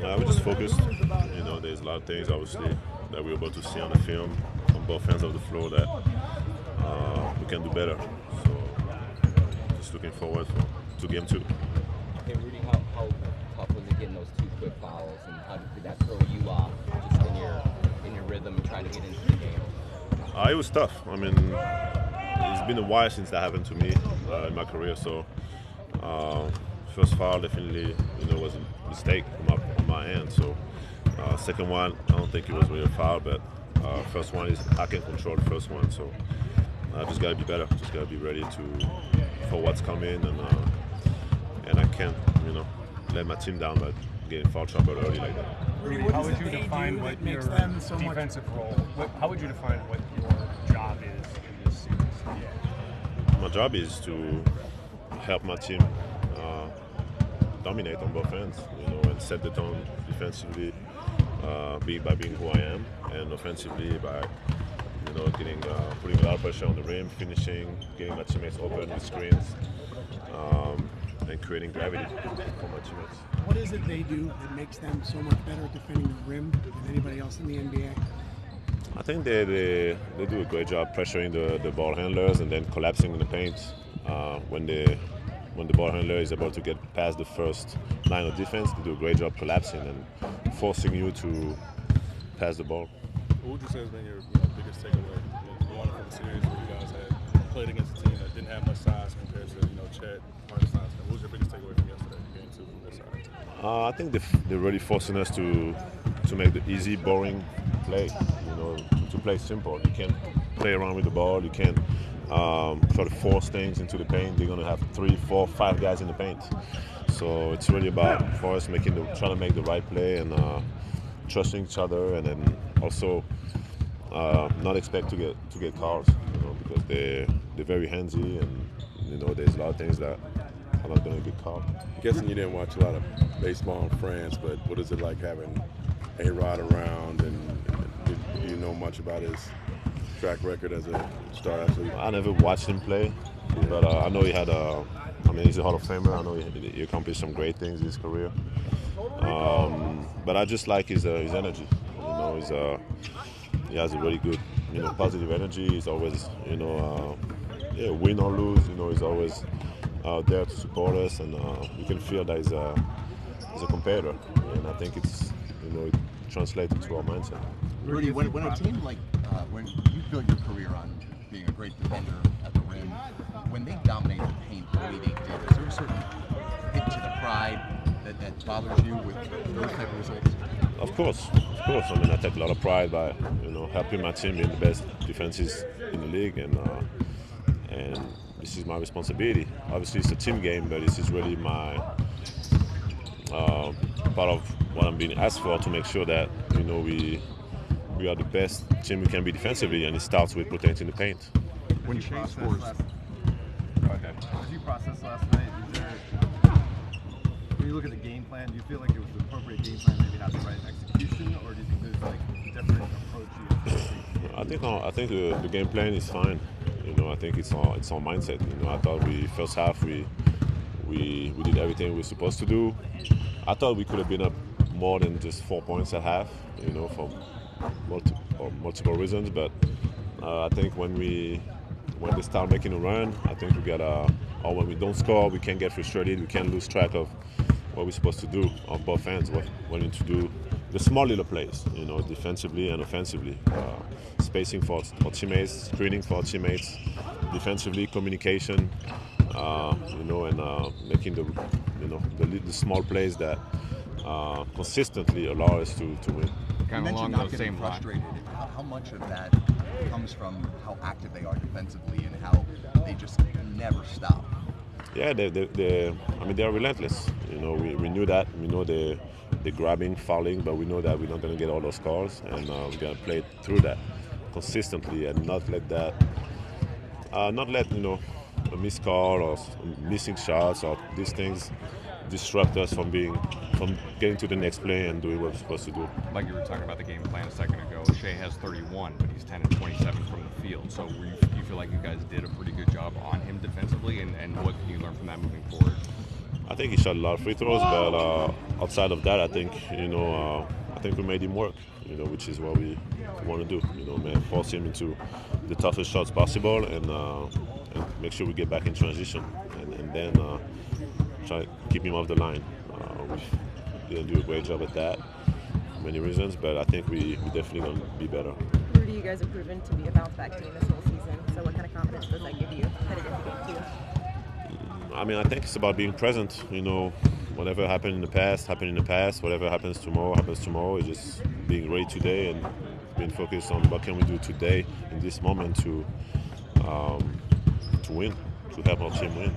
We just focused. There's a lot of things obviously that we're able to see on the film on both ends of the floor that we can do better. So just looking forward to game two. Hey Rudy, how tough was it getting those two quick fouls, and how did that throw you off just in your rhythm and trying to get into the game? It was tough. I mean, it's been a while since that happened to me in my career. So first foul definitely was a mistake on my end. So second one, I don't think it was really a foul, but first one is I can control the first one. So I just gotta be better. Just gotta be ready for what's coming, and I can't let my team down by getting foul trouble early like that. Rudy, how would you define what your defensive role? How would you define what your job is in this series? My job is to help my team dominate on both ends, and set the tone defensively, by being who I am, and offensively by putting a lot of pressure on the rim, finishing, getting my teammates open with screens, and creating gravity for my teammates. What is it they do that makes them so much better at defending the rim than anybody else in the NBA? I think they do a great job pressuring the ball handlers and then collapsing in the paint when the ball handler is able to get past the first line of defense. They do a great job collapsing and forcing you to pass the ball. What would you say has been your biggest takeaway? Going from the series where you guys had played against a team that didn't have much size compared to Chet, Marcus Johnson. What was your biggest takeaway from yesterday, game two from this side? I think they're really forcing us to make the easy, boring play. To play simple. You can't play around with the ball. You can't try to force things into the paint. They're gonna have 3, 4, 5 guys in the paint. So it's really about for us trying to make the right play and trusting each other, and then also not expect to get calls. Because they're very handsy, and there's a lot of things that are not going to get called. I'm guessing you didn't watch a lot of baseball in France, but what is it like having A-Rod around, and do you know much about his track record as a star athlete? I never watched him play, but I know he had he's a Hall of Famer. I know he accomplished some great things in his career. But I just like his energy. He has a really good, positive energy. He's always, win or lose, he's always out there to support us, and you can feel that he's a competitor, and I think it translates into our mindset. Rudy, when a team like when you built your career on being a great defender at the rim, when they dominate the paint the way they did, is there a certain hit to the pride that bothers you with those type of results? Of course. I mean, I take a lot of pride by helping my team be the best defenses in the league, and this is my responsibility. Obviously, it's a team game, but this is really my part of what I'm being asked for, to make sure that we are the best team we can be defensively, and it starts with protecting the paint. When you scores. Go ahead. As you processed last night, when you look at the game plan, do you feel like it was the appropriate game plan, maybe not the right execution, or do you think there's a different approach you have to take? I think the game plan is fine. I think it's our mindset. I thought first half we did everything we were supposed to do. I thought we could have been up more than just 4 points at half, for multiple reasons. But I think when they start making a run, I think we got or when we don't score, we can get frustrated. We can lose track of what we're supposed to do on both ends. What we need to do, the small little plays, defensively and offensively, spacing for our teammates, screening for our teammates, defensively, communication, and making the small plays that consistently allow us to win. Kind of along those same frustrated. How much of that comes from how active they are defensively and how they just never stop? Yeah, they're relentless. We knew that. We know they're grabbing, fouling, but we know that we're not going to get all those calls, and we're going to play through that consistently and not let a missed call or missing shots or these things disrupt us from getting to the next play and doing what we're supposed to do. Like you were talking about the game plan a second ago, Shea has 31, but he's 10 and 27 from the field. So you feel like you guys did a pretty good job on him defensively, and what can you learn from that moving forward? I think he shot a lot of free throws, but outside of that, I think I think we made him work. Which is what we want to do. Force him into the toughest shots possible, and make sure we get back in transition, and then try to keep him off the line. We didn't do a great job at that, for many reasons, but I think we definitely gonna be better. Rudy, you guys have proven to be a bounce-back team this whole season. So what kind of confidence does that give you headed into game 2? I mean, I think it's about being present. Whatever happened in the past, happened in the past. Whatever happens tomorrow, happens tomorrow. It's just being ready today and being focused on what can we do today in this moment to win, to help our team win.